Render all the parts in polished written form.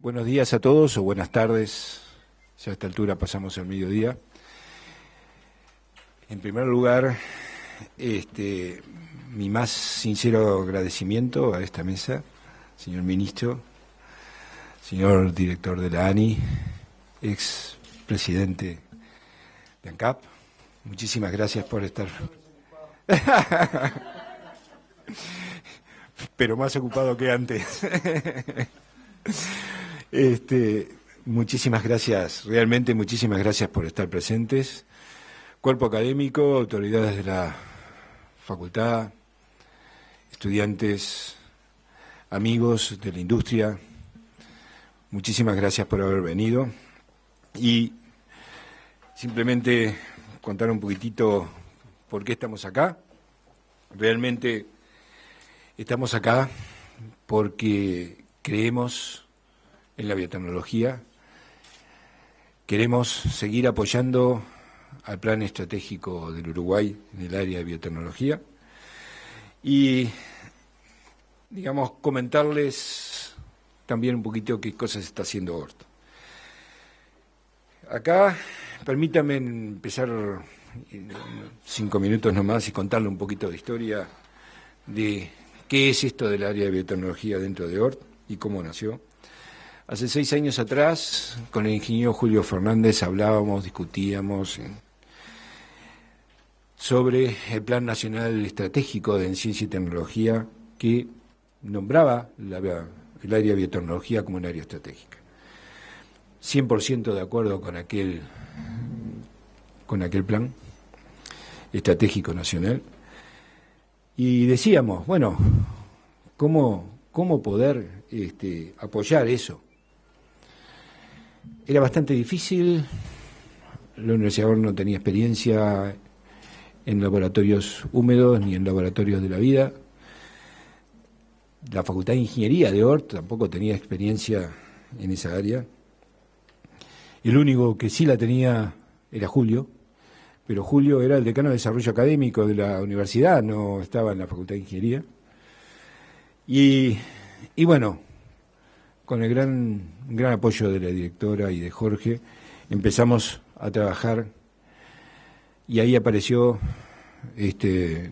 Buenos días a todos o buenas tardes, ya a esta altura pasamos el mediodía. En primer lugar, mi más sincero agradecimiento a esta mesa, señor ministro, señor director de la ANI, ex presidente de ANCAP, muchísimas gracias por estar. Pero más ocupado que antes. Muchísimas gracias, realmente muchísimas gracias por estar presentes. Cuerpo académico, autoridades de la facultad, estudiantes, amigos de la industria, muchísimas gracias por haber venido. Y simplemente contar un poquitito por qué estamos acá. Realmente estamos acá porque creemos en la biotecnología, queremos seguir apoyando al plan estratégico del Uruguay en el área de biotecnología y, digamos, comentarles también un poquito qué cosas está haciendo ORT. Acá, permítanme empezar 5 minutos nomás y contarle un poquito de historia de qué es esto del área de biotecnología dentro de ORT y cómo nació. Hace 6 años atrás, con el ingeniero Julio Fernández hablábamos, discutíamos sobre el Plan Nacional Estratégico de Ciencia y Tecnología que nombraba el área de biotecnología como un área estratégica. 100% de acuerdo con aquel plan estratégico nacional. Y decíamos, bueno, ¿cómo poder apoyar eso? Era bastante difícil, la Universidad de ORT no tenía experiencia en laboratorios húmedos ni en laboratorios de la vida. La Facultad de Ingeniería de ORT tampoco tenía experiencia en esa área. El único que sí la tenía era Julio, pero Julio era el decano de Desarrollo Académico de la universidad, no estaba en la Facultad de Ingeniería. Y bueno, con el gran apoyo de la directora y de Jorge, empezamos a trabajar y ahí apareció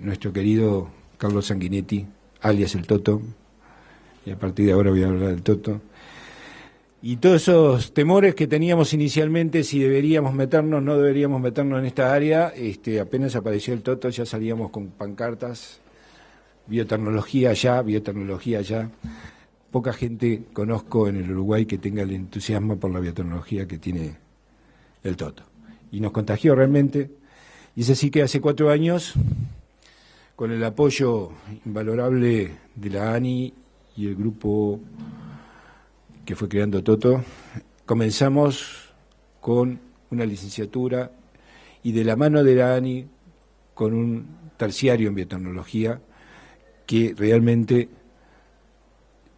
nuestro querido Carlos Sanguinetti, alias el Toto, y a partir de ahora voy a hablar del Toto. Y todos esos temores que teníamos inicialmente, si deberíamos meternos, no deberíamos meternos en esta área, apenas apareció el Toto, ya salíamos con pancartas, biotecnología allá. Poca gente conozco en el Uruguay que tenga el entusiasmo por la biotecnología que tiene el Toto. Y nos contagió realmente. Y es así que hace 4 años, con el apoyo invalorable de la ANI y el grupo que fue creando Toto, comenzamos con una licenciatura y de la mano de la ANI con un terciario en biotecnología que realmente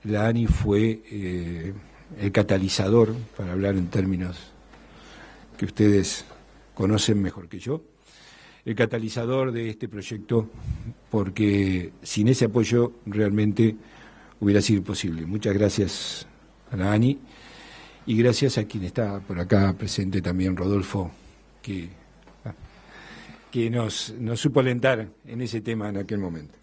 la ANI fue el catalizador, para hablar en términos que ustedes conocen mejor que yo, el catalizador de este proyecto, porque sin ese apoyo realmente hubiera sido imposible. Muchas gracias a la ANI y gracias a quien está por acá presente también, Rodolfo, que nos supo alentar en ese tema en aquel momento.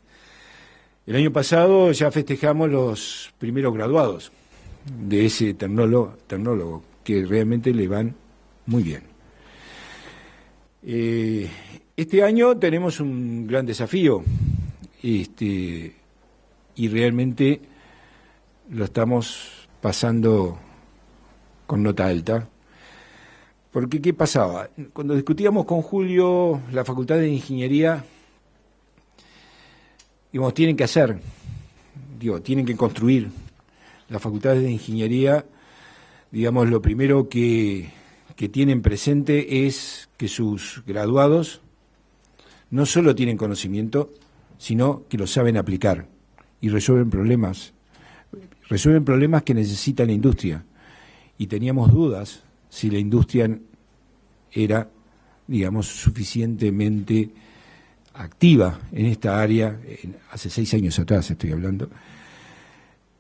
El año pasado ya festejamos los primeros graduados de ese tecnólogo que realmente le van muy bien. Este año tenemos un gran desafío y realmente lo estamos pasando con nota alta. Porque, ¿qué pasaba? Cuando discutíamos con Julio, la Facultad de Ingeniería, tienen que construir. Las facultades de ingeniería, lo primero que tienen presente es que sus graduados no solo tienen conocimiento, sino que lo saben aplicar y resuelven problemas que necesita la industria. Y teníamos dudas si la industria era, suficientemente activa en esta área, hace 6 años atrás estoy hablando,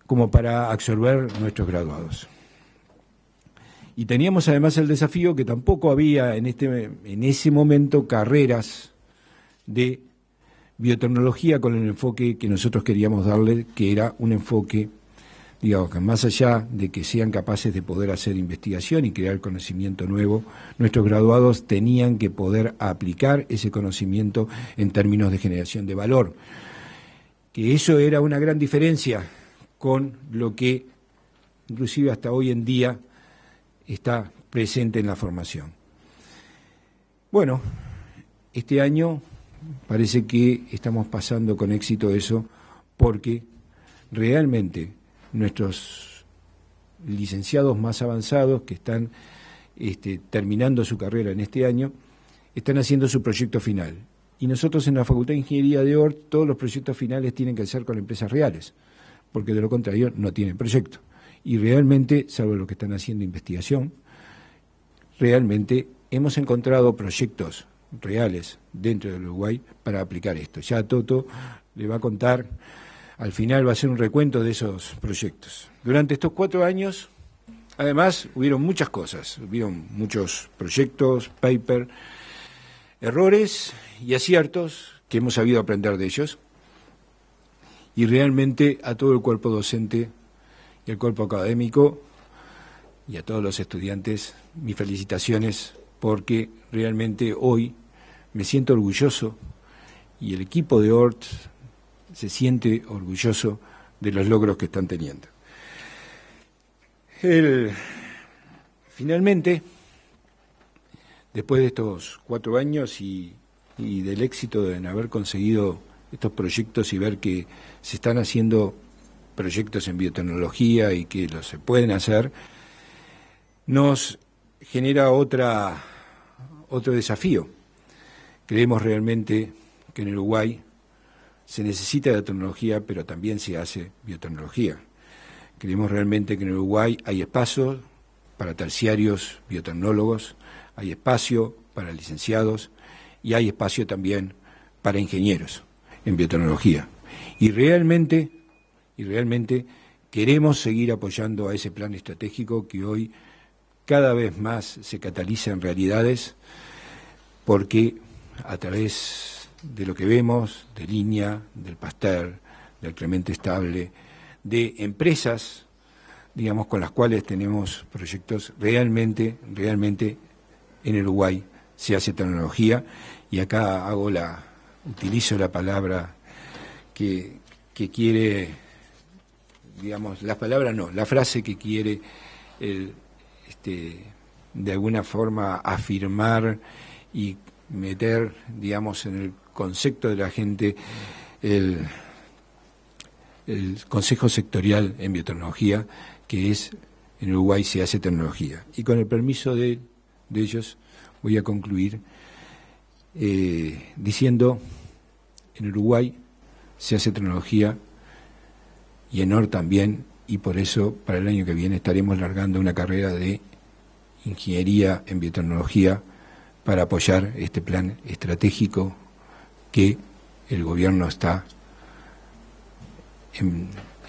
como para absorber nuestros graduados. Y teníamos además el desafío que tampoco había en ese momento carreras de biotecnología con el enfoque que nosotros queríamos darle, que era un enfoque, digamos, que más allá de que sean capaces de poder hacer investigación y crear conocimiento nuevo, nuestros graduados tenían que poder aplicar ese conocimiento en términos de generación de valor. Que eso era una gran diferencia con lo que inclusive hasta hoy en día está presente en la formación. Bueno, este año parece que estamos pasando con éxito eso, porque realmente nuestros licenciados más avanzados que están terminando su carrera en este año, están haciendo su proyecto final. Y nosotros en la Facultad de Ingeniería de ORT, todos los proyectos finales tienen que ser con empresas reales, porque de lo contrario no tienen proyecto. Y realmente, salvo los que están haciendo investigación, realmente hemos encontrado proyectos reales dentro del Uruguay para aplicar esto. Ya Toto le va a contar, al final va a hacer un recuento de esos proyectos. Durante estos 4 años, además, hubieron muchas cosas, hubieron muchos proyectos, paper, errores y aciertos que hemos sabido aprender de ellos. Y realmente a todo el cuerpo docente y al cuerpo académico y a todos los estudiantes, mis felicitaciones, porque realmente hoy me siento orgulloso y el equipo de ORT se siente orgulloso de los logros que están teniendo. Finalmente, después de estos 4 años y del éxito de haber conseguido estos proyectos y ver que se están haciendo proyectos en biotecnología y que se pueden hacer, nos genera otro desafío. Creemos realmente que en Uruguay se necesita de tecnología, pero también se hace biotecnología. Creemos realmente que en Uruguay hay espacio para terciarios biotecnólogos, hay espacio para licenciados y hay espacio también para ingenieros en biotecnología. Y realmente queremos seguir apoyando a ese plan estratégico que hoy cada vez más se cataliza en realidades, porque a través de lo que vemos, de Línea, del Pasteur, del Clemente Estable, de empresas, digamos, con las cuales tenemos proyectos, realmente en Uruguay se hace tecnología, y acá utilizo la palabra que quiere, digamos, la frase que quiere de alguna forma afirmar y meter, digamos, en el concepto de la gente el Consejo Sectorial en Biotecnología, que es en Uruguay se hace tecnología. Y con el permiso de ellos voy a concluir diciendo, en Uruguay se hace tecnología y en ORT también, y por eso para el año que viene estaremos largando una carrera de ingeniería en biotecnología para apoyar este plan estratégico que el gobierno está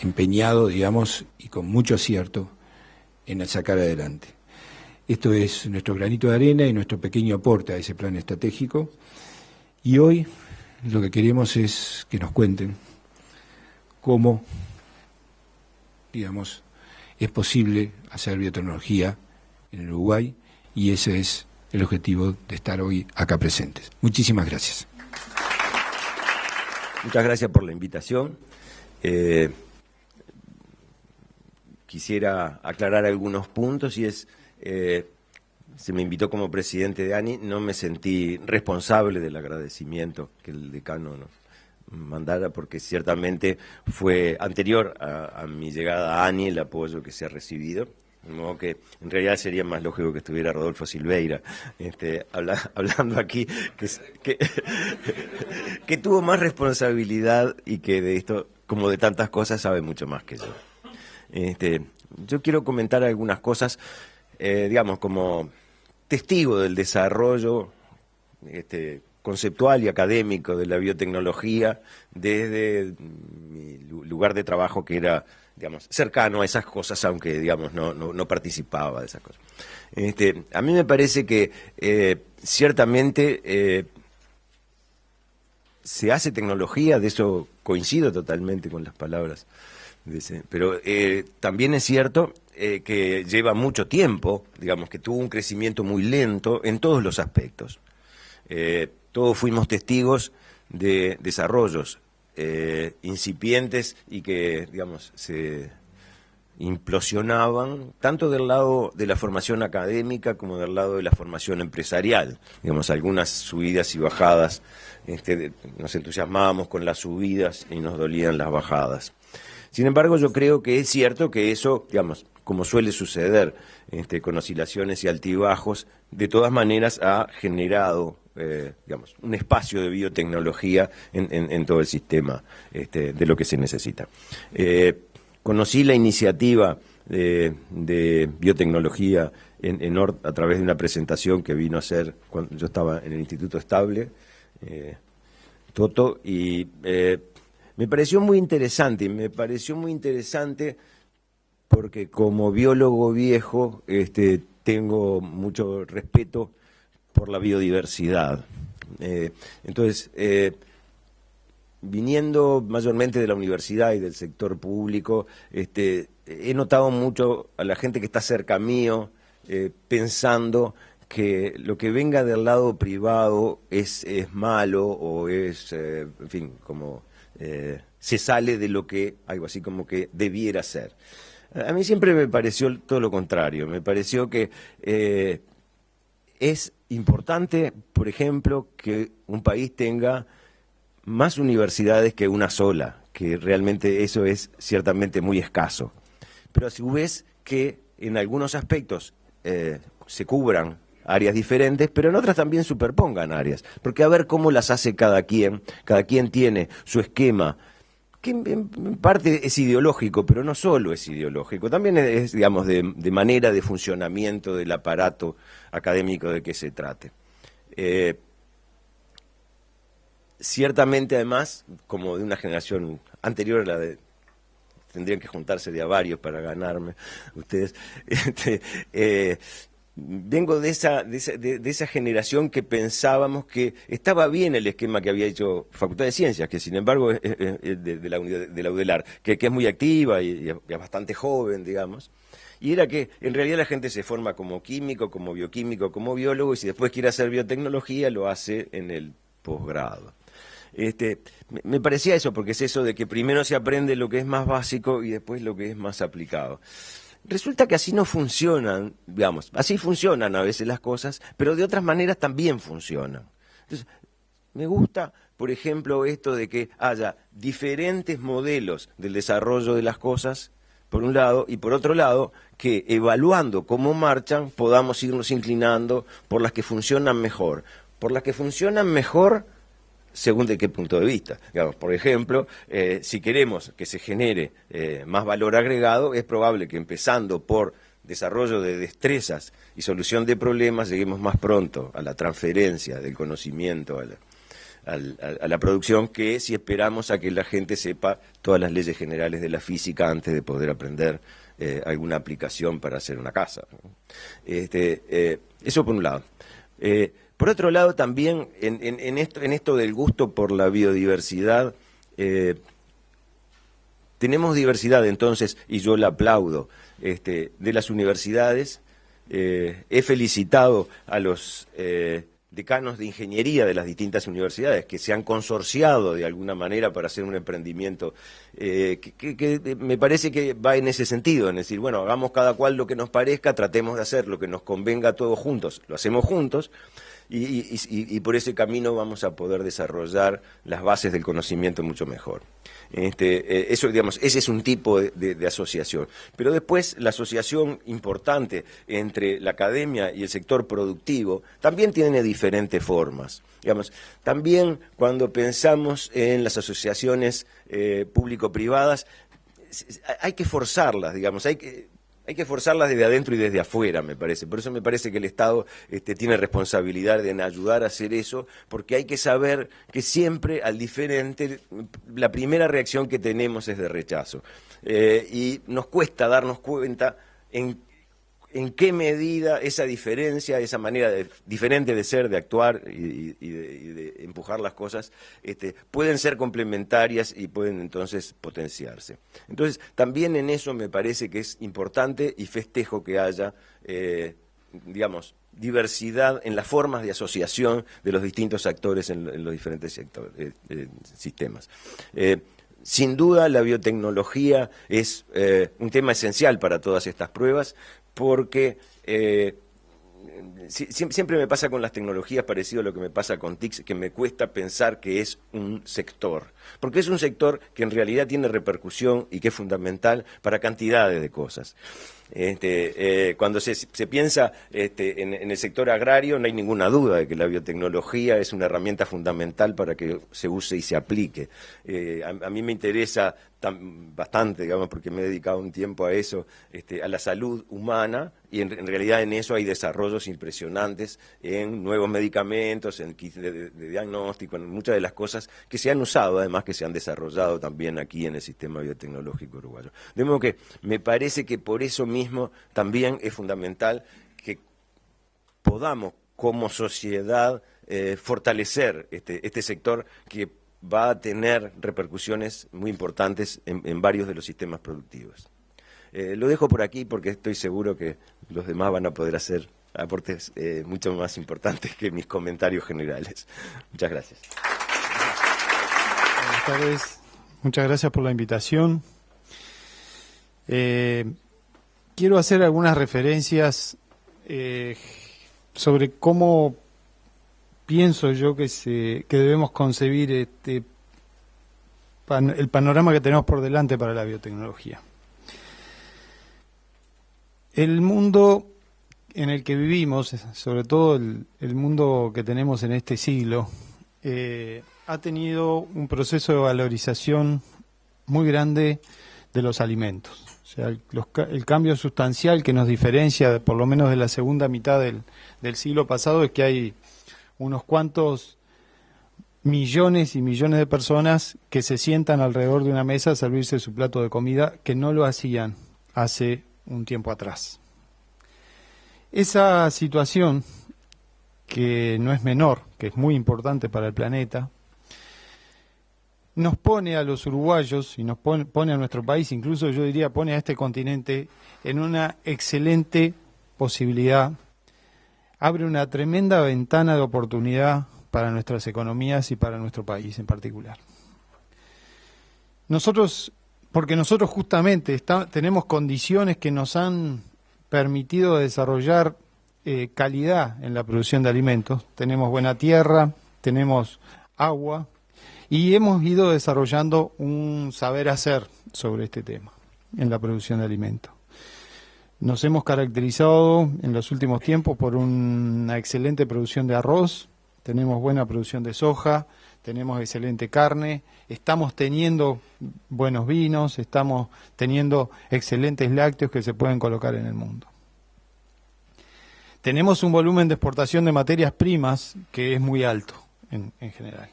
empeñado, digamos, y con mucho acierto en sacar adelante. Esto es nuestro granito de arena y nuestro pequeño aporte a ese plan estratégico, y hoy lo que queremos es que nos cuenten cómo, digamos, es posible hacer biotecnología en el Uruguay, y ese es el objetivo de estar hoy acá presentes. Muchísimas gracias. Muchas gracias por la invitación. Quisiera aclarar algunos puntos, y se me invitó como presidente de ANI, no me sentí responsable del agradecimiento que el decano nos mandara, porque ciertamente fue anterior a mi llegada a ANI el apoyo que se ha recibido. De modo que en realidad sería más lógico que estuviera Rodolfo Silveira hablando aquí, que tuvo más responsabilidad y que de esto, como de tantas cosas, sabe mucho más que yo. Yo quiero comentar algunas cosas, digamos, como testigo del desarrollo conceptual y académico de la biotecnología desde mi lugar de trabajo, que era digamos, cercano a esas cosas, aunque, digamos, no participaba de esas cosas. A mí me parece que ciertamente se hace tecnología, de eso coincido totalmente con las palabras, pero también es cierto que lleva mucho tiempo, digamos, que tuvo un crecimiento muy lento en todos los aspectos. Todos fuimos testigos de desarrollos incipientes y que, digamos, se implosionaban tanto del lado de la formación académica como del lado de la formación empresarial. Digamos, algunas subidas y bajadas, nos entusiasmábamos con las subidas y nos dolían las bajadas. Sin embargo, yo creo que es cierto que eso, digamos, como suele suceder con oscilaciones y altibajos, de todas maneras ha generado digamos, un espacio de biotecnología en todo el sistema de lo que se necesita. Conocí la iniciativa de biotecnología en ORT a través de una presentación que vino a hacer cuando yo estaba en el Instituto Estable, Toto, y me pareció muy interesante, porque como biólogo viejo tengo mucho respeto por la biodiversidad. Entonces, viniendo mayormente de la universidad y del sector público, he notado mucho a la gente que está cerca mío pensando que lo que venga del lado privado es malo o es, en fin, como se sale de lo que, algo así como que debiera ser. A mí siempre me pareció todo lo contrario, me pareció que es importante, por ejemplo, que un país tenga más universidades que una sola, que realmente eso es ciertamente muy escaso. Pero a su vez que en algunos aspectos se cubran áreas diferentes, pero en otras también superpongan áreas, porque a ver cómo las hace cada quien tiene su esquema, que en parte es ideológico, pero no solo es ideológico, también es, digamos, de manera de funcionamiento del aparato académico de que se trate. Ciertamente, además, como de una generación anterior a la de... Tendrían que juntarse de a varios para ganarme ustedes. Vengo de esa generación que pensábamos que estaba bien el esquema que había hecho Facultad de Ciencias, que sin embargo es de la UDELAR, que es muy activa y es bastante joven, digamos. Y era que en realidad la gente se forma como químico, como bioquímico, como biólogo, y si después quiere hacer biotecnología, lo hace en el posgrado. Me parecía eso, porque es eso de que primero se aprende lo que es más básico y después lo que es más aplicado. Resulta que así no funcionan, digamos, así funcionan a veces las cosas, pero de otras maneras también funcionan. Entonces, me gusta, por ejemplo, esto de que haya diferentes modelos del desarrollo de las cosas, por un lado, y por otro lado, que evaluando cómo marchan, podamos irnos inclinando por las que funcionan mejor. Por las que funcionan mejor, según de qué punto de vista. Digamos, por ejemplo, si queremos que se genere más valor agregado, es probable que empezando por desarrollo de destrezas y solución de problemas, lleguemos más pronto a la transferencia del conocimiento, a la producción, que si esperamos a que la gente sepa todas las leyes generales de la física antes de poder aprender alguna aplicación para hacer una casa. Eso por un lado. Por otro lado, también en esto del gusto por la biodiversidad, tenemos diversidad entonces, y yo la aplaudo, de las universidades. He felicitado a los decanos de ingeniería de las distintas universidades que se han consorciado de alguna manera para hacer un emprendimiento que me parece que va en ese sentido, en decir, bueno, hagamos cada cual lo que nos parezca, tratemos de hacer lo que nos convenga a todos juntos, lo hacemos juntos. Y por ese camino vamos a poder desarrollar las bases del conocimiento mucho mejor. Eso, digamos, ese es un tipo de asociación. Pero después la asociación importante entre la academia y el sector productivo también tiene diferentes formas. Digamos, también cuando pensamos en las asociaciones público-privadas, hay que forzarlas, digamos, hay hay que forzarlas desde adentro y desde afuera, me parece. Por eso me parece que el Estado tiene responsabilidad en ayudar a hacer eso, porque hay que saber que siempre al diferente, la primera reacción que tenemos es de rechazo. Y nos cuesta darnos cuenta en qué medida esa diferencia, esa manera diferente de ser, de actuar y de empujar las cosas, pueden ser complementarias y pueden entonces potenciarse. Entonces, también en eso me parece que es importante y festejo que haya, digamos, diversidad en las formas de asociación de los distintos actores en los diferentes sistemas. Sin duda, la biotecnología es un tema esencial para todas estas pruebas, porque siempre me pasa con las tecnologías parecido a lo que me pasa con TICS, que me cuesta pensar que es un sector, porque es un sector que en realidad tiene repercusión y que es fundamental para cantidades de cosas. Cuando se piensa en el sector agrario, no hay ninguna duda de que la biotecnología es una herramienta fundamental para que se use y se aplique. A mí me interesa bastante, digamos, porque me he dedicado un tiempo a eso, a la salud humana, y en realidad en eso hay desarrollos impresionantes en nuevos medicamentos, en kits de diagnóstico, en muchas de las cosas que se han usado, además que se han desarrollado también aquí en el sistema biotecnológico uruguayo. De modo que me parece que por eso mismo también es fundamental que podamos como sociedad fortalecer este sector que va a tener repercusiones muy importantes en varios de los sistemas productivos. Lo dejo por aquí porque estoy seguro que los demás van a poder hacer aportes mucho más importantes que mis comentarios generales. Muchas gracias. Buenas tardes. Muchas gracias por la invitación. Quiero hacer algunas referencias sobre cómo pienso yo que debemos concebir el panorama que tenemos por delante para la biotecnología. El mundo en el que vivimos, sobre todo el mundo que tenemos en este siglo, ha tenido un proceso de valorización muy grande de los alimentos. O sea, el cambio sustancial que nos diferencia, por lo menos de la segunda mitad del siglo pasado, es que hay unos cuantos millones y millones de personas que se sientan alrededor de una mesa a servirse su plato de comida, que no lo hacían hace un tiempo atrás. Esa situación, que no es menor, que es muy importante para el planeta, nos pone a los uruguayos y nos pone a nuestro país, incluso yo diría pone a este continente en una excelente posibilidad, abre una tremenda ventana de oportunidad para nuestras economías y para nuestro país en particular. Porque nosotros justamente tenemos condiciones que nos han permitido desarrollar calidad en la producción de alimentos. Tenemos buena tierra, tenemos agua y hemos ido desarrollando un saber hacer sobre este tema en la producción de alimentos. Nos hemos caracterizado en los últimos tiempos por una excelente producción de arroz, tenemos buena producción de soja, tenemos excelente carne, estamos teniendo buenos vinos, estamos teniendo excelentes lácteos que se pueden colocar en el mundo. Tenemos un volumen de exportación de materias primas que es muy alto en general.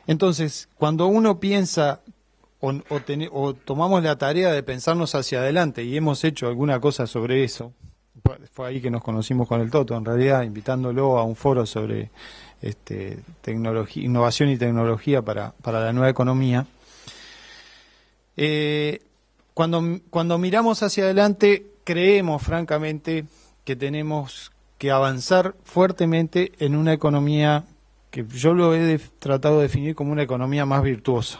Entonces, cuando uno piensa o tomamos la tarea de pensarnos hacia adelante, y hemos hecho alguna cosa sobre eso, fue ahí que nos conocimos con el Toto, en realidad, invitándolo a un foro sobre innovación y tecnología para la nueva economía. Cuando miramos hacia adelante, creemos francamente que tenemos que avanzar fuertemente en una economía que yo lo he tratado de definir como una economía más virtuosa.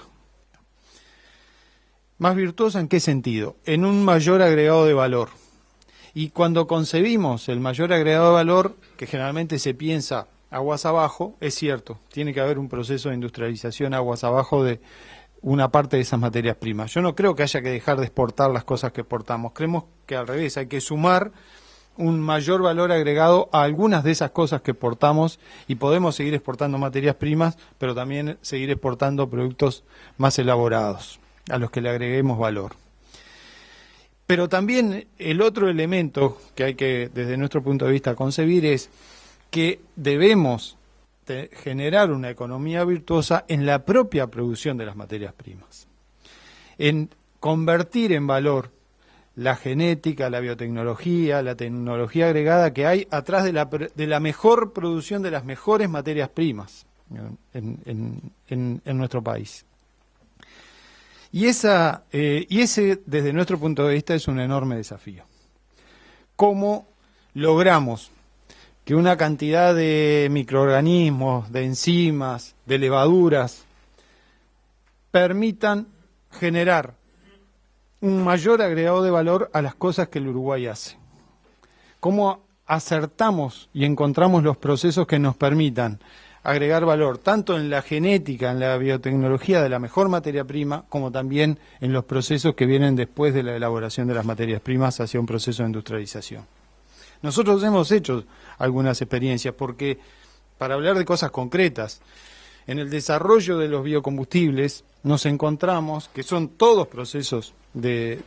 ¿Más virtuosa en qué sentido? En un mayor agregado de valor. Y cuando concebimos el mayor agregado de valor, que generalmente se piensa aguas abajo, es cierto, tiene que haber un proceso de industrialización aguas abajo de una parte de esas materias primas. Yo no creo que haya que dejar de exportar las cosas que exportamos, creemos que al revés, hay que sumar un mayor valor agregado a algunas de esas cosas que exportamos y podemos seguir exportando materias primas, pero también seguir exportando productos más elaborados, a los que le agreguemos valor. Pero también el otro elemento que hay que, desde nuestro punto de vista, concebir es que debemos generar una economía virtuosa en la propia producción de las materias primas, en convertir en valor la genética, la biotecnología, la tecnología agregada que hay atrás de la mejor producción de las mejores materias primas en nuestro país. Y ese, desde nuestro punto de vista, es un enorme desafío. ¿Cómo logramos que una cantidad de microorganismos, de enzimas, de levaduras, permitan generar un mayor agregado de valor a las cosas que el Uruguay hace? ¿Cómo acertamos y encontramos los procesos que nos permitan agregar valor tanto en la genética, en la biotecnología de la mejor materia prima, como también en los procesos que vienen después de la elaboración de las materias primas hacia un proceso de industrialización? Nosotros hemos hecho algunas experiencias porque, para hablar de cosas concretas, en el desarrollo de los biocombustibles nos encontramos que son todos procesos de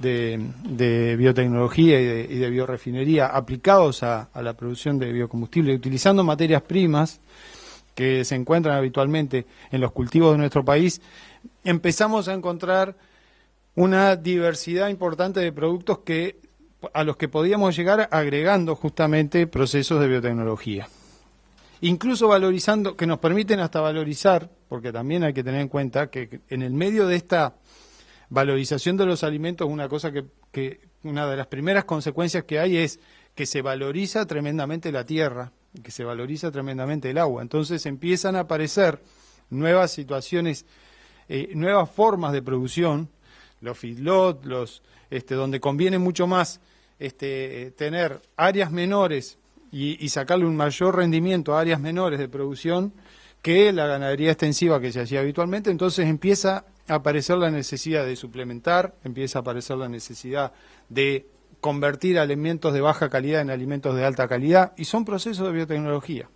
biotecnología y de biorefinería aplicados a la producción de biocombustible, utilizando materias primas que se encuentran habitualmente en los cultivos de nuestro país. Empezamos a encontrar una diversidad importante de productos a los que podíamos llegar agregando justamente procesos de biotecnología. Incluso valorizando, que nos permiten hasta valorizar, porque también hay que tener en cuenta que en el medio de esta valorización de los alimentos, una de las primeras consecuencias que hay es que se valoriza tremendamente la tierra, que se valoriza tremendamente el agua. Entonces empiezan a aparecer nuevas situaciones, nuevas formas de producción, los feedlot, donde conviene mucho más tener áreas menores y sacarle un mayor rendimiento a áreas menores de producción que la ganadería extensiva que se hacía habitualmente. Entonces empieza a aparecer la necesidad de suplementar, empieza a aparecer la necesidad de convertir alimentos de baja calidad en alimentos de alta calidad, y son procesos de biotecnología.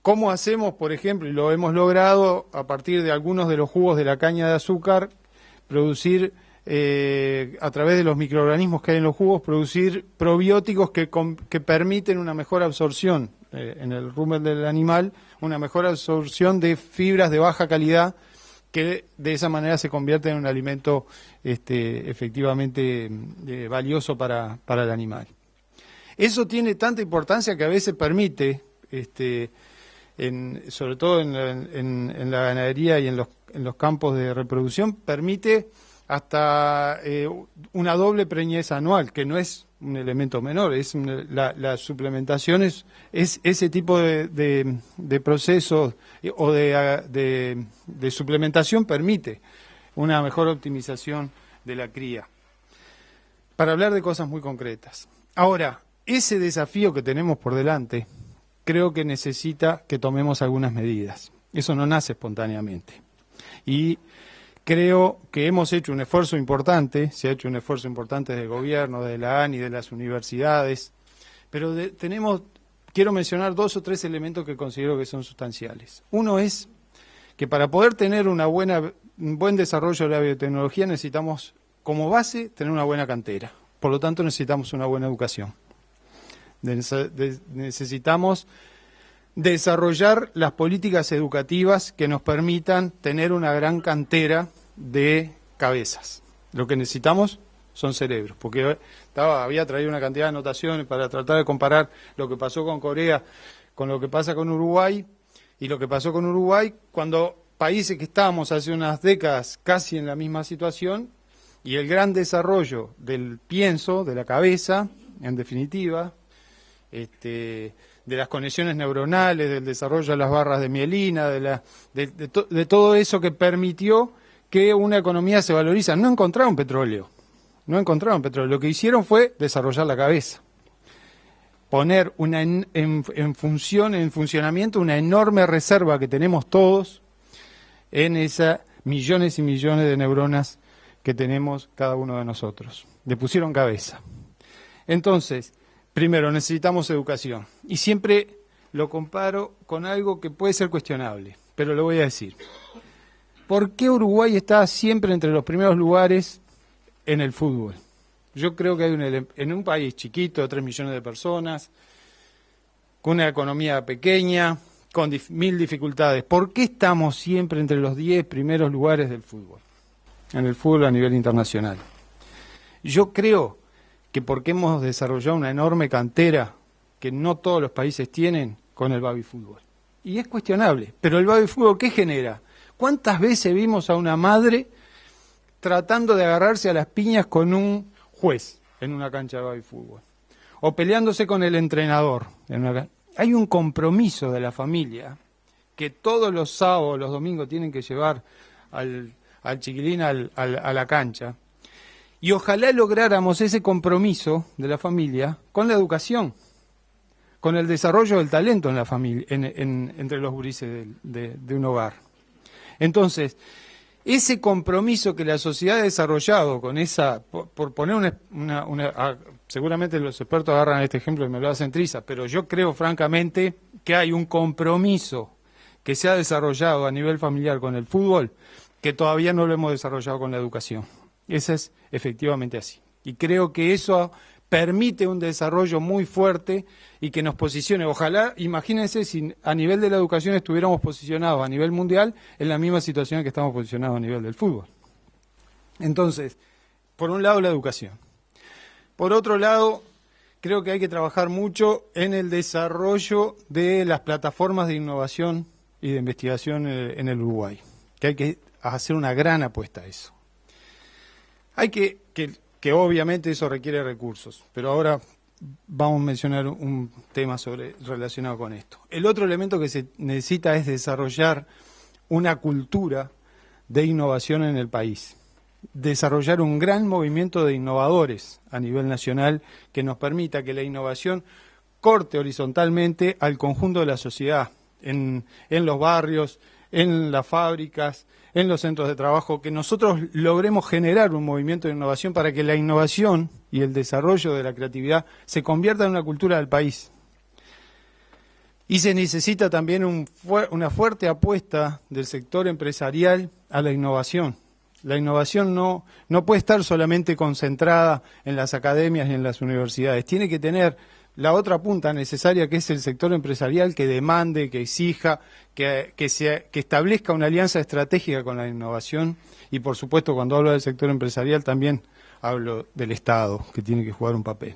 ¿Cómo hacemos, por ejemplo, y lo hemos logrado a partir de algunos de los jugos de la caña de azúcar, producir a través de los microorganismos que hay en los jugos, producir probióticos que permiten una mejor absorción en el rumen del animal, una mejor absorción de fibras de baja calidad, que de esa manera se convierte en un alimento efectivamente valioso para el animal. Eso tiene tanta importancia que a veces permite, sobre todo en la ganadería y en los campos de reproducción, permite hasta una doble preñez anual, que no es un elemento menor. La suplementación es ese tipo de procesos o de suplementación permite una mejor optimización de la cría. Para hablar de cosas muy concretas. Ahora, ese desafío que tenemos por delante, creo que necesita que tomemos algunas medidas. Eso no nace espontáneamente. Y creo que hemos hecho un esfuerzo importante, se ha hecho un esfuerzo importante del gobierno, de la ANI, de las universidades, pero quiero mencionar 2 o 3 elementos que considero que son sustanciales. Uno es que para poder tener un buen desarrollo de la biotecnología necesitamos, como base, tener una buena cantera. Por lo tanto, necesitamos una buena educación. Necesitamos desarrollar las políticas educativas que nos permitan tener una gran cantera de cabezas. Lo que necesitamos son cerebros, porque había traído una cantidad de anotaciones para tratar de comparar lo que pasó con Corea con lo que pasa con Uruguay, y lo que pasó con Uruguay cuando países que estábamos hace unas décadas casi en la misma situación, y el gran desarrollo del pienso, de la cabeza, en definitiva, de las conexiones neuronales, del desarrollo de las barras de mielina, de todo eso que permitió que una economía se valoriza. No encontraron petróleo, lo que hicieron fue desarrollar la cabeza, poner en funcionamiento una enorme reserva que tenemos todos en esas millones y millones de neuronas que tenemos cada uno de nosotros. Le pusieron cabeza. Entonces, primero, necesitamos educación. Y siempre lo comparo con algo que puede ser cuestionable, pero lo voy a decir. ¿Por qué Uruguay está siempre entre los primeros lugares en el fútbol? Yo creo que hay en un país chiquito, de 3 millones de personas, con una economía pequeña, con mil dificultades, ¿por qué estamos siempre entre los 10 primeros lugares del fútbol? En el fútbol a nivel internacional. Yo creo que porque hemos desarrollado una enorme cantera que no todos los países tienen con el baby fútbol. Y es cuestionable, pero el baby fútbol, ¿qué genera? ¿Cuántas veces vimos a una madre tratando de agarrarse a las piñas con un juez en una cancha de baby fútbol? O peleándose con el entrenador. Hay un compromiso de la familia que todos los sábados, los domingos tienen que llevar al chiquilín a la cancha. Y ojalá lográramos ese compromiso de la familia con la educación, con el desarrollo del talento en la familia, entre los gurises de un hogar. Entonces, ese compromiso que la sociedad ha desarrollado con esa, por poner seguramente los expertos agarran este ejemplo y me lo hacen trizas, pero yo creo francamente que hay un compromiso que se ha desarrollado a nivel familiar con el fútbol que todavía no lo hemos desarrollado con la educación. Eso es efectivamente así. Y creo que eso permite un desarrollo muy fuerte y que nos posicione. Ojalá, imagínense si a nivel de la educación estuviéramos posicionados a nivel mundial en la misma situación que estamos posicionados a nivel del fútbol. Entonces, por un lado la educación. Por otro lado, creo que hay que trabajar mucho en el desarrollo de las plataformas de innovación y de investigación en el Uruguay. Que hay que hacer una gran apuesta a eso. Hay que obviamente eso requiere recursos, pero ahora vamos a mencionar un tema relacionado con esto. El otro elemento que se necesita es desarrollar una cultura de innovación en el país, desarrollar un gran movimiento de innovadores a nivel nacional que nos permita que la innovación corte horizontalmente al conjunto de la sociedad, en los barrios, en las fábricas, en los centros de trabajo, que nosotros logremos generar un movimiento de innovación para que la innovación y el desarrollo de la creatividad se convierta en una cultura del país. Y se necesita también una fuerte apuesta del sector empresarial a la innovación. La innovación no puede estar solamente concentrada en las academias y en las universidades, tiene que tener la otra punta necesaria, que es el sector empresarial, que demande, que exija, que establezca una alianza estratégica con la innovación. Y, por supuesto, cuando hablo del sector empresarial, también hablo del Estado, que tiene que jugar un papel.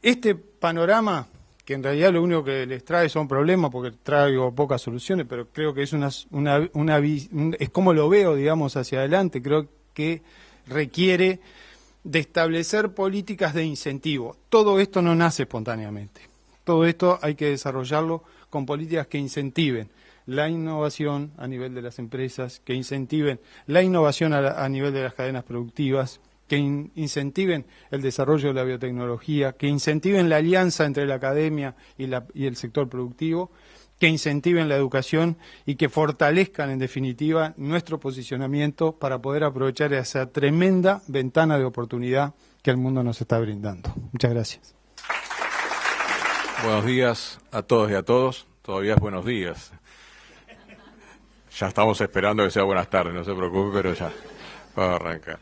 Este panorama, que en realidad lo único que les trae son problemas, porque traigo pocas soluciones, pero creo que es es como lo veo, digamos, hacia adelante. Creo que requiere de establecer políticas de incentivo. Todo esto no nace espontáneamente. Todo esto hay que desarrollarlo con políticas que incentiven la innovación a nivel de las empresas, que incentiven la innovación a nivel de las cadenas productivas, que incentiven el desarrollo de la biotecnología, que incentiven la alianza entre la academia y el sector productivo, que incentiven la educación y que fortalezcan, en definitiva, nuestro posicionamiento para poder aprovechar esa tremenda ventana de oportunidad que el mundo nos está brindando. Muchas gracias. Buenos días a todos y a todos. Todavía es buenos días. Ya estamos esperando que sea buenas tardes, no se preocupe, pero ya vamos a arrancar.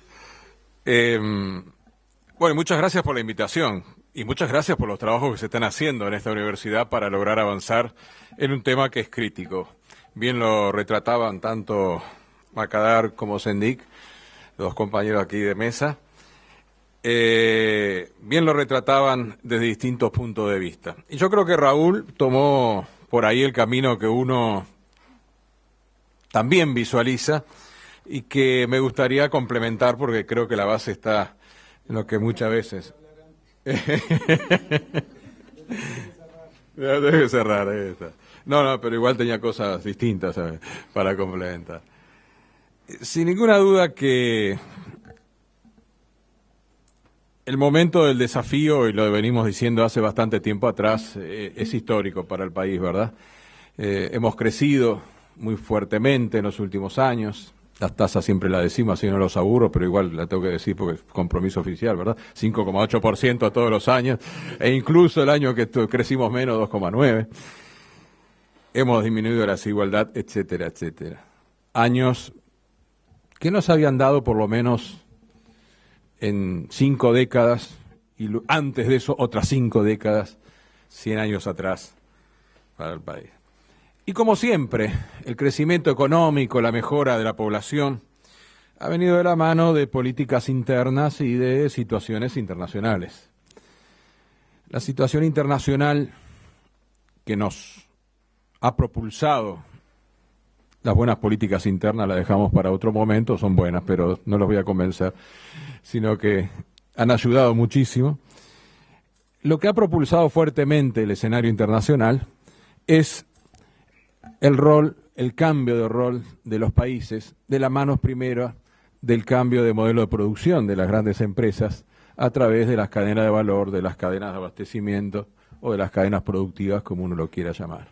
Bueno, muchas gracias por la invitación. Y muchas gracias por los trabajos que se están haciendo en esta universidad para lograr avanzar en un tema que es crítico. Bien lo retrataban tanto Macadar como Sendik, los compañeros aquí de mesa. Bien lo retrataban desde distintos puntos de vista. Y yo creo que Raúl tomó por ahí el camino que uno también visualiza y que me gustaría complementar porque creo que la base está en lo que muchas veces... Debe cerrar, ahí está. No, pero igual tenía cosas distintas, ¿sabes?, para complementar. Sin ninguna duda que el momento del desafío, y lo venimos diciendo hace bastante tiempo atrás, es histórico para el país, ¿verdad? Hemos crecido muy fuertemente en los últimos años. Las tasas siempre las decimos, así no los aburro, pero igual la tengo que decir porque es compromiso oficial, ¿verdad? 5,8% a todos los años, e incluso el año que crecimos menos, 2,9%. Hemos disminuido la desigualdad, etcétera, etcétera. Años que nos habían dado por lo menos en 5 décadas, y antes de eso otras 5 décadas, 100 años atrás, para el país. Y como siempre, el crecimiento económico, la mejora de la población, ha venido de la mano de políticas internas y de situaciones internacionales. La situación internacional que nos ha propulsado las buenas políticas internas, las dejamos para otro momento, son buenas, pero no los voy a convencer, sino que han ayudado muchísimo. Lo que ha propulsado fuertemente el escenario internacional es el cambio de rol de los países, de la mano primero del cambio de modelo de producción de las grandes empresas a través de las cadenas de valor, de las cadenas de abastecimiento o de las cadenas productivas, como uno lo quiera llamar.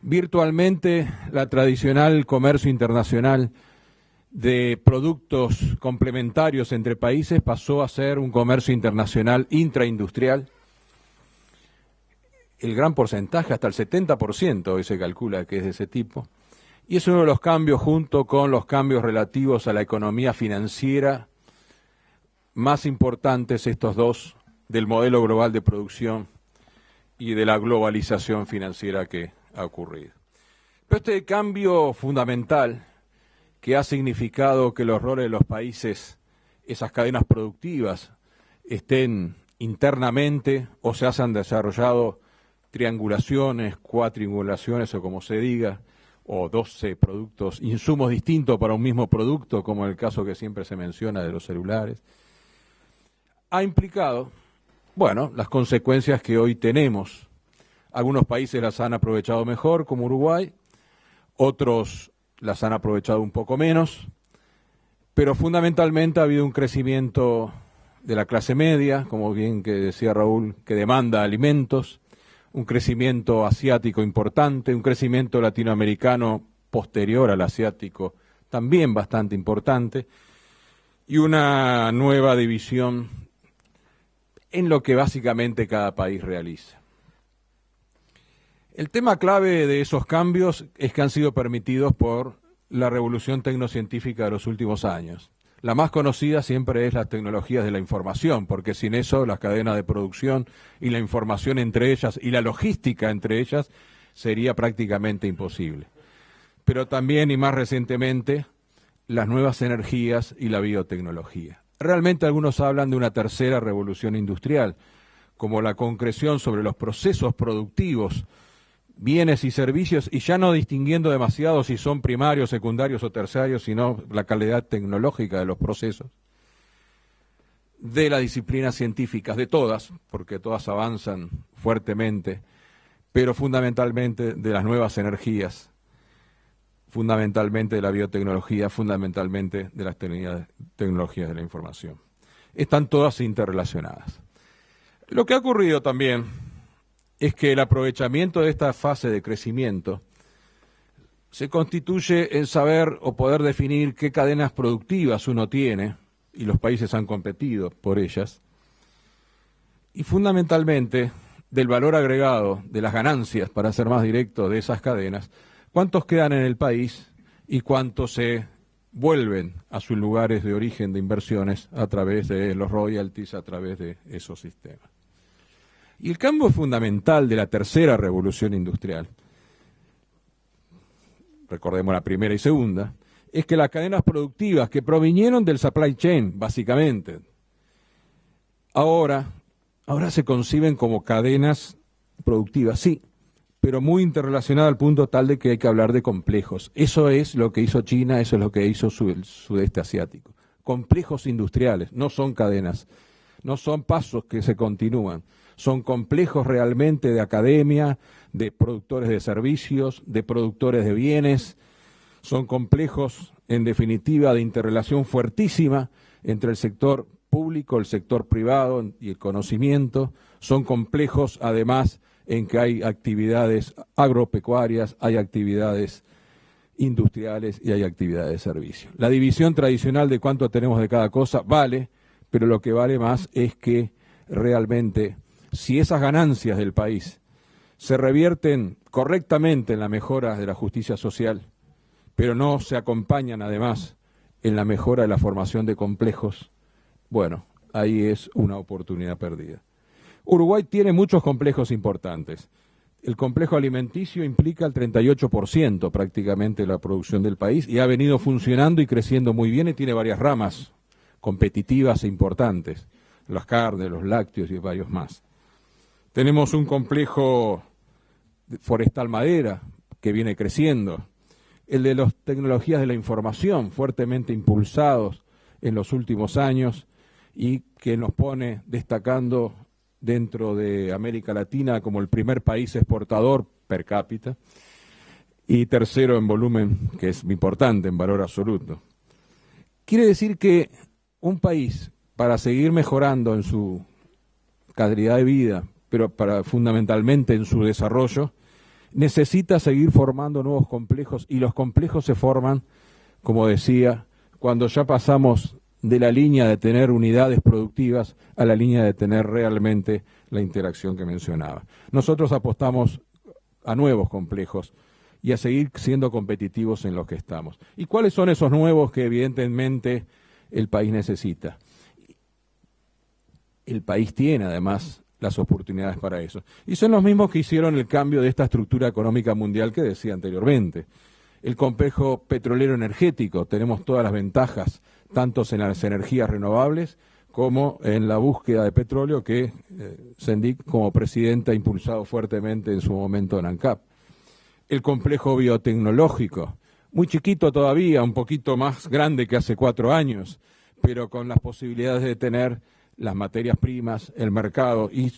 Virtualmente, la tradicional comercio internacional de productos complementarios entre países pasó a ser un comercio internacional intraindustrial. El gran porcentaje, hasta el 70% hoy se calcula que es de ese tipo. Y es uno de los cambios, junto con los cambios relativos a la economía financiera, más importantes estos dos, del modelo global de producción y de la globalización financiera que ha ocurrido. Pero este cambio fundamental, que ha significado que los roles de los países, esas cadenas productivas, estén internamente o se hayan desarrollado triangulaciones, cuatriangulaciones o como se diga, o 12 productos, insumos distintos para un mismo producto, como el caso que siempre se menciona de los celulares, ha implicado, bueno, las consecuencias que hoy tenemos. Algunos países las han aprovechado mejor, como Uruguay, otros las han aprovechado un poco menos, pero fundamentalmente ha habido un crecimiento de la clase media, como bien que decía Raúl, que demanda alimentos, un crecimiento asiático importante, un crecimiento latinoamericano posterior al asiático también bastante importante, y una nueva división en lo que básicamente cada país realiza. El tema clave de esos cambios es que han sido permitidos por la revolución tecnocientífica de los últimos años. La más conocida siempre es las tecnologías de la información, porque sin eso las cadenas de producción y la información entre ellas y la logística entre ellas sería prácticamente imposible. Pero también y más recientemente las nuevas energías y la biotecnología. Realmente algunos hablan de una tercera revolución industrial, como la concreción sobre los procesos productivos, bienes y servicios, y ya no distinguiendo demasiado si son primarios, secundarios o terciarios, sino la calidad tecnológica de los procesos, de las disciplinas científicas, de todas, porque todas avanzan fuertemente, pero fundamentalmente de las nuevas energías, fundamentalmente de la biotecnología, fundamentalmente de las tecnologías de la información. Están todas interrelacionadas. Lo que ha ocurrido también es que el aprovechamiento de esta fase de crecimiento se constituye en saber o poder definir qué cadenas productivas uno tiene, y los países han competido por ellas, y fundamentalmente del valor agregado, de las ganancias, para ser más directo, de esas cadenas, cuántos quedan en el país y cuántos se vuelven a sus lugares de origen de inversiones a través de los royalties, a través de esos sistemas. Y el cambio fundamental de la tercera revolución industrial, recordemos la primera y segunda, es que las cadenas productivas que provinieron del supply chain, básicamente, ahora se conciben como cadenas productivas, sí, pero muy interrelacionadas al punto tal de que hay que hablar de complejos. Eso es lo que hizo China, eso es lo que hizo el sudeste asiático. Complejos industriales, no son cadenas, no son pasos que se continúan. Son complejos realmente de academia, de productores de servicios, de productores de bienes. Son complejos, en definitiva, de interrelación fuertísima entre el sector público, el sector privado y el conocimiento. Son complejos, además, en que hay actividades agropecuarias, hay actividades industriales y hay actividades de servicio. La división tradicional de cuánto tenemos de cada cosa vale, pero lo que vale más es que realmente, si esas ganancias del país se revierten correctamente en la mejora de la justicia social, pero no se acompañan además en la mejora de la formación de complejos, bueno, ahí es una oportunidad perdida. Uruguay tiene muchos complejos importantes. El complejo alimenticio implica el 38% prácticamente de la producción del país y ha venido funcionando y creciendo muy bien y tiene varias ramas competitivas e importantes, las carnes, los lácteos y varios más. Tenemos un complejo forestal madera que viene creciendo, el de las tecnologías de la información fuertemente impulsados en los últimos años y que nos pone destacando dentro de América Latina como el primer país exportador per cápita y tercero en volumen, que es importante en valor absoluto. Quiere decir que un país, para seguir mejorando en su calidad de vida, pero fundamentalmente en su desarrollo, necesita seguir formando nuevos complejos y los complejos se forman, como decía, cuando ya pasamos de la línea de tener unidades productivas a la línea de tener realmente la interacción que mencionaba. Nosotros apostamos a nuevos complejos y a seguir siendo competitivos en los que estamos. ¿Y cuáles son esos nuevos que evidentemente el país necesita? El país tiene además las oportunidades para eso. Y son los mismos que hicieron el cambio de esta estructura económica mundial que decía anteriormente. El complejo petrolero energético, tenemos todas las ventajas, tanto en las energías renovables como en la búsqueda de petróleo que Sendik como presidenta ha impulsado fuertemente en su momento en ANCAP. El complejo biotecnológico, muy chiquito todavía, un poquito más grande que hace 4 años, pero con las posibilidades de tener las materias primas, el mercado y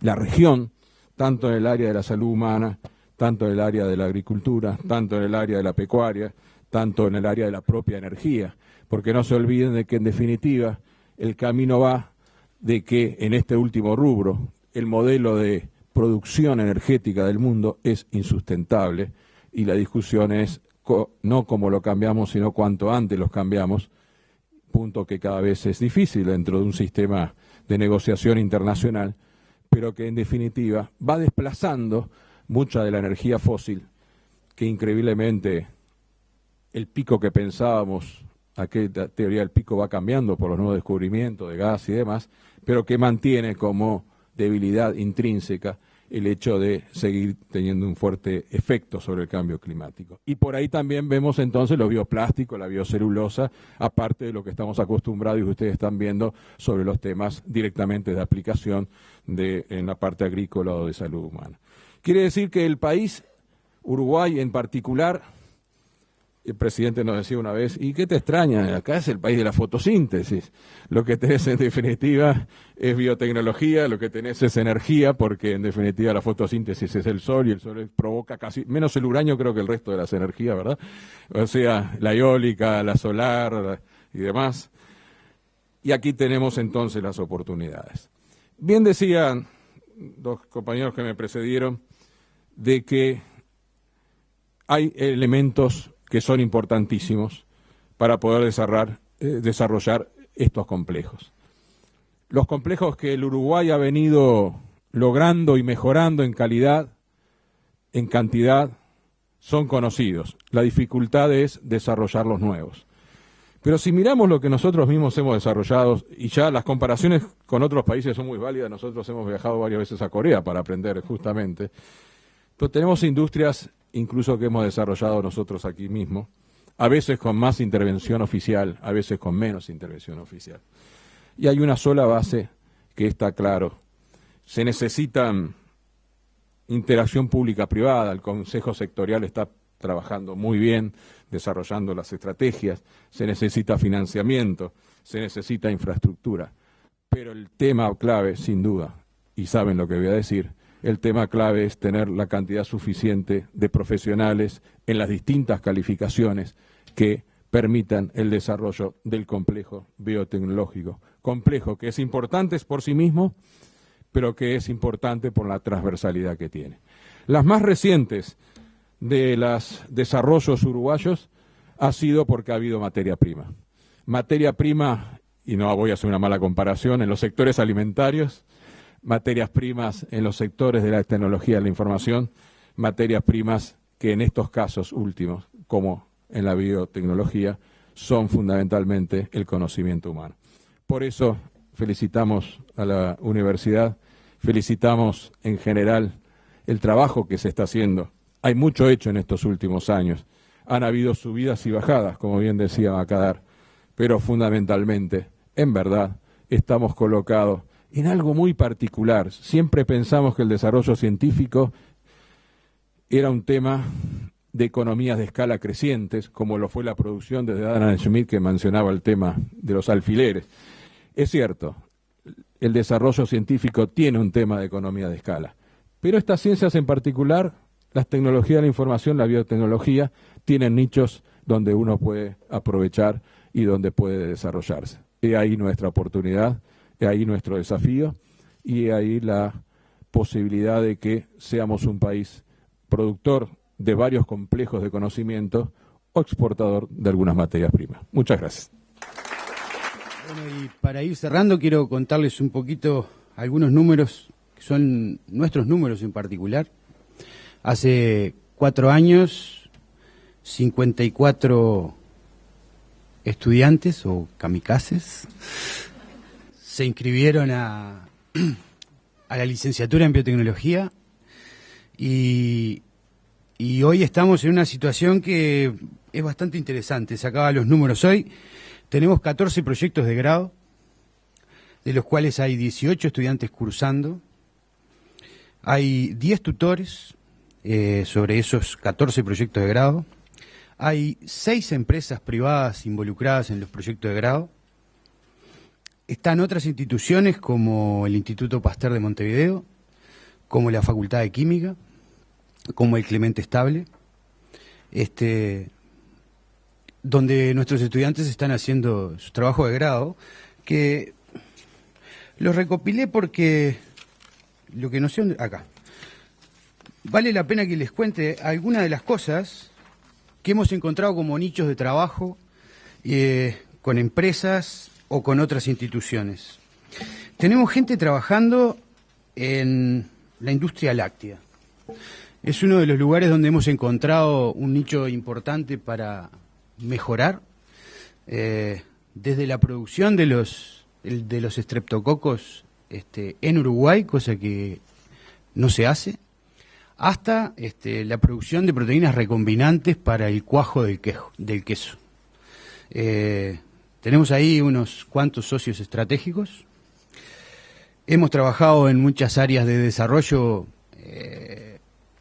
la región, tanto en el área de la salud humana, tanto en el área de la agricultura, tanto en el área de la pecuaria, tanto en el área de la propia energía, porque no se olviden de que en definitiva el camino va de que en este último rubro el modelo de producción energética del mundo es insustentable y la discusión es no cómo lo cambiamos, sino cuánto antes los cambiamos, punto que cada vez es difícil dentro de un sistema de negociación internacional, pero que en definitiva va desplazando mucha de la energía fósil, que increíblemente el pico que pensábamos, aquella teoría del pico va cambiando por los nuevos descubrimientos de gas y demás, pero que mantiene como debilidad intrínseca el hecho de seguir teniendo un fuerte efecto sobre el cambio climático. Y por ahí también vemos entonces los bioplásticos, la biocelulosa, aparte de lo que estamos acostumbrados y que ustedes están viendo sobre los temas directamente de aplicación en la parte agrícola o de salud humana. Quiere decir que el país, Uruguay en particular, el presidente nos decía una vez, ¿y qué te extraña? Acá es el país de la fotosíntesis. Lo que tenés en definitiva es biotecnología, lo que tenés es energía, porque en definitiva la fotosíntesis es el sol y el sol provoca casi, menos el uranio creo que el resto de las energías, ¿verdad? O sea, la eólica, la solar y demás. Y aquí tenemos entonces las oportunidades. Bien decían dos compañeros que me precedieron de que hay elementos que son importantísimos para poder desarrollar estos complejos. Los complejos que el Uruguay ha venido logrando y mejorando en calidad, en cantidad, son conocidos. La dificultad es desarrollar los nuevos. Pero si miramos lo que nosotros mismos hemos desarrollado, y ya las comparaciones con otros países son muy válidas, nosotros hemos viajado varias veces a Corea para aprender justamente, pero tenemos industrias incluso que hemos desarrollado nosotros aquí mismo, a veces con más intervención oficial, a veces con menos intervención oficial. Y hay una sola base que está claro, se necesita interacción pública-privada, el Consejo Sectorial está trabajando muy bien, desarrollando las estrategias, se necesita financiamiento, se necesita infraestructura, pero el tema clave, sin duda, y saben lo que voy a decir, el tema clave es tener la cantidad suficiente de profesionales en las distintas calificaciones que permitan el desarrollo del complejo biotecnológico. Complejo que es importante por sí mismo, pero que es importante por la transversalidad que tiene. Las más recientes de los desarrollos uruguayos ha sido porque ha habido materia prima. Materia prima, y no voy a hacer una mala comparación, en los sectores alimentarios, materias primas en los sectores de la tecnología de la información, materias primas que en estos casos últimos, como en la biotecnología, son fundamentalmente el conocimiento humano. Por eso felicitamos a la universidad, felicitamos en general el trabajo que se está haciendo. Hay mucho hecho en estos últimos años. Han habido subidas y bajadas, como bien decía Macadar, pero fundamentalmente, en verdad, estamos colocados en algo muy particular. Siempre pensamos que el desarrollo científico era un tema de economías de escala crecientes, como lo fue la producción desde Adam Smith, que mencionaba el tema de los alfileres. Es cierto, el desarrollo científico tiene un tema de economía de escala, pero estas ciencias en particular, las tecnologías de la información, la biotecnología, tienen nichos donde uno puede aprovechar y donde puede desarrollarse. Y ahí nuestra oportunidad, y ahí nuestro desafío, y ahí la posibilidad de que seamos un país productor de varios complejos de conocimiento o exportador de algunas materias primas. Muchas gracias. Bueno, y para ir cerrando, quiero contarles un poquito algunos números, que son nuestros números en particular. Hace 4 años, 54 estudiantes o kamikazes se inscribieron a la licenciatura en biotecnología y hoy estamos en una situación que es bastante interesante. Sacaba los números hoy. Tenemos 14 proyectos de grado, de los cuales hay 18 estudiantes cursando. Hay 10 tutores sobre esos 14 proyectos de grado. Hay 6 empresas privadas involucradas en los proyectos de grado. Están otras instituciones como el Instituto Pasteur de Montevideo, como la Facultad de Química, como el Clemente Estable, donde nuestros estudiantes están haciendo su trabajo de grado, que los recopilé porque lo que no sé acá. Vale la pena que les cuente algunas de las cosas que hemos encontrado como nichos de trabajo con empresas o con otras instituciones. Tenemos gente trabajando en la industria láctea. Es uno de los lugares donde hemos encontrado un nicho importante para mejorar, desde la producción de los estreptococos en Uruguay, cosa que no se hace, hasta la producción de proteínas recombinantes para el cuajo del queso. Tenemos ahí unos cuantos socios estratégicos. Hemos trabajado en muchas áreas de desarrollo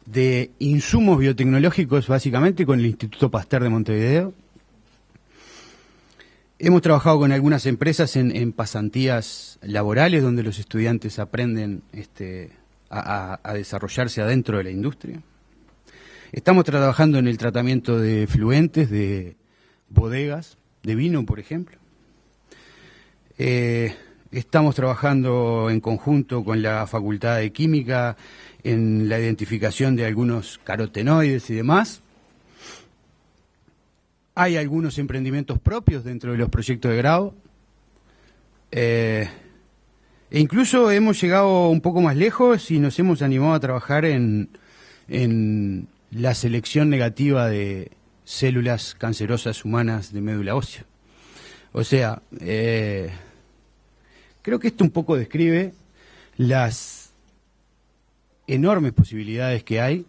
de insumos biotecnológicos, básicamente con el Instituto Pasteur de Montevideo. Hemos trabajado con algunas empresas en pasantías laborales, donde los estudiantes aprenden a desarrollarse adentro de la industria. Estamos trabajando en el tratamiento de efluentes, de bodegas, de vino, por ejemplo. Estamos trabajando en conjunto con la Facultad de Química en la identificación de algunos carotenoides y demás. Hay algunos emprendimientos propios dentro de los proyectos de grado. E incluso hemos llegado un poco más lejos y nos hemos animado a trabajar en la selección negativa de células cancerosas humanas de médula ósea. O sea, creo que esto un poco describe las enormes posibilidades que hay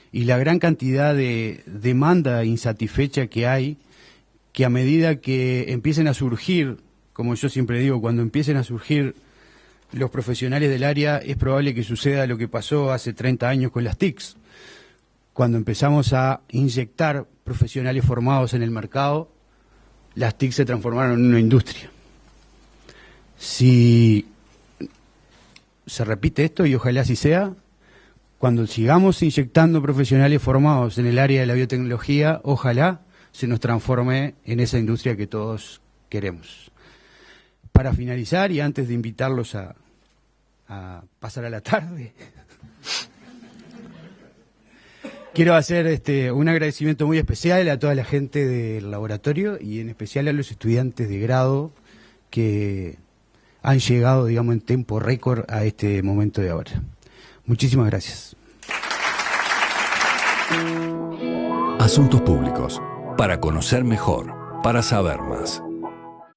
y la gran cantidad de demanda insatisfecha que hay, que a medida que empiecen a surgir, como yo siempre digo, cuando empiecen a surgir los profesionales del área, es probable que suceda lo que pasó hace 30 años con las TICs. Cuando empezamos a inyectar profesionales formados en el mercado, las TIC se transformaron en una industria. Si se repite esto, y ojalá así sea, cuando sigamos inyectando profesionales formados en el área de la biotecnología, ojalá se nos transforme en esa industria que todos queremos. Para finalizar, y antes de invitarlos a pasar a la tarde, quiero hacer un agradecimiento muy especial a toda la gente del laboratorio y en especial a los estudiantes de grado que han llegado, digamos, en tiempo récord a este momento de ahora. Muchísimas gracias. Asuntos públicos. Para conocer mejor, para saber más.